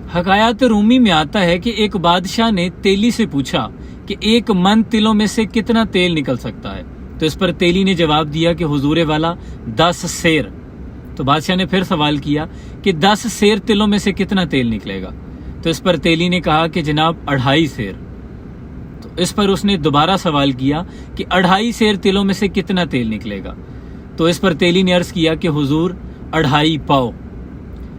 हकायात रूमी में आता है कि एक बादशाह ने तेली से पूछा कि 1 मन तिलों में से कितना तेल निकल सकता है। तो इस पर तेली ने जवाब दिया कि हुजूर वाला 10 सेर। तो बादशाह ने फिर सवाल किया कि 10 सेर तिलों में से कितना तेल निकलेगा। तो इस पर तेली ने कहा कि जनाब 2.5 सेर। तो इस पर उसने दोबारा सवाल किया कि 2.5 सेर तिलों में से कितना तेल निकलेगा। तो इस पर तेली ने अर्ज किया कि हुजूर 2.5 पाव।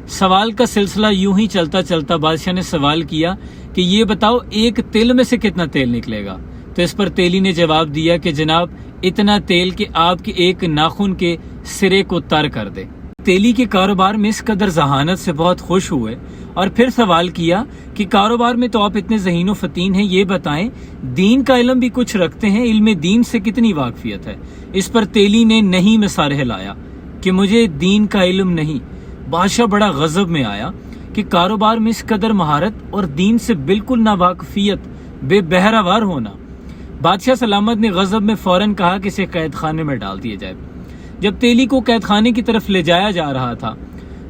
सवाल का सिलसिला यूं ही चलता चलता बादशाह ने सवाल किया कि ये बताओ 1 तिल में से कितना तेल निकलेगा। तो इस पर तेली ने जवाब दिया कि जनाब इतना तेल कि आपके 1 नाखून के सिरे को तर कर दे। तेली के कारोबार में इस कदर जहानत से बहुत खुश हुए और फिर सवाल किया कि कारोबार में तो आप इतने ज़हीन व फतीन हैं, ये बताएं दीन का इल्म भी कुछ रखते हैं, इल्म दीन से कितनी वाकफियत है। इस पर तेली ने नहीं में सर हिलाया कि मुझे दीन का इल्म नहीं। बादशाह बड़ा गजब में आया कि कारोबार में इस कदर महारत और दीन से बिल्कुल नावाकफियत, बेबहरावार होना। बादशाह सलामत ने गजब में फौरन कहा कि इसे कैद खाने में डाल दिया जाए। जब तेली को कैद खाने की तरफ ले जाया जा रहा था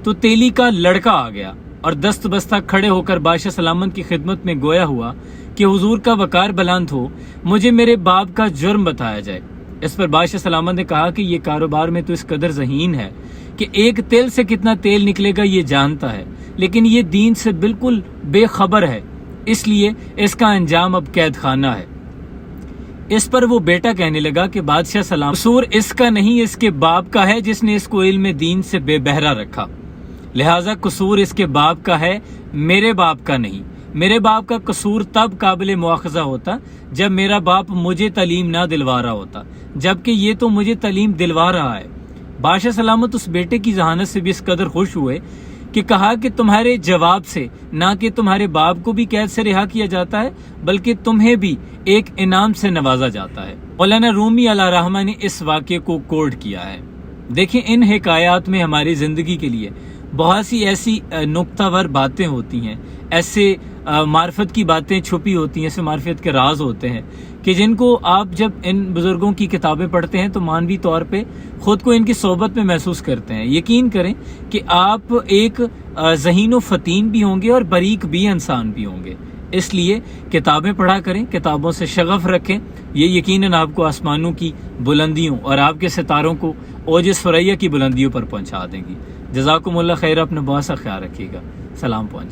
तो तेली का लड़का आ गया और दस्त बस्ता खड़े होकर बादशाह सलामत की खिदमत में गोया हुआ कि हुजूर का वकार बुलंद हो, मुझे मेरे बाप का जुर्म बताया जाए। इस पर बादशाह सलामत ने कहा कि ये कारोबार में तो इस कदर ज़हीन है कि 1 तेल से कितना तेल निकलेगा ये जानता है, लेकिन ये दीन से बिल्कुल बेखबर है, इसलिए इसका अंजाम अब कैद खाना है। इस पर वो बेटा कहने लगा कि बादशाह सलाम, कसूर इसका नहीं इसके बाप का है जिसने इसको इल्म दीन से बेबहरा रखा, लिहाजा कसूर इसके बाप का है, मेरे बाप का नहीं। मेरे बाप का कसूर तब काबिल मुआखजा होता जब मेरा बाप मुझे तालीम ना दिलवा रहा होता, जबकि ये तो मुझे तालीम दिलवा रहा है। बादशाह सलामत उस बेटे की जहानत से भी इस कदर खुश हुए कि कहा कि तुम्हारे जवाब से ना कि तुम्हारे बाप को भी कैद से रिहा किया जाता है, बल्कि तुम्हें भी एक इनाम से नवाजा जाता है। मौलाना रूमी अला रहमा ने इस वाक़े को कोड किया है। देखिए, इन हिकायात में हमारी जिंदगी के लिए बहुत सी ऐसी नुक्तावर बातें होती हैं, ऐसे मार्फत की बातें छुपी होती हैं, ऐसे मार्फत के राज होते हैं कि जिनको आप जब इन बुजुर्गों की किताबें पढ़ते हैं तो मानवी तौर पे खुद को इनकी सोबत में महसूस करते हैं। यकीन करें कि आप एक ज़हीन व फतीन भी होंगे और बरीक भी इंसान भी होंगे। इसलिए किताबें पढ़ा करें, किताबों से शगफ रखें, ये यकीनन आपको आसमानों की बुलंदियों और आपके सितारों को ओज सुरैया की बुलंदियों पर पहुंचा देंगी। जज़ाकुमुल्लाह खैर, अपना बहुत सा ख्याल रखिएगा। सलाम पहुंच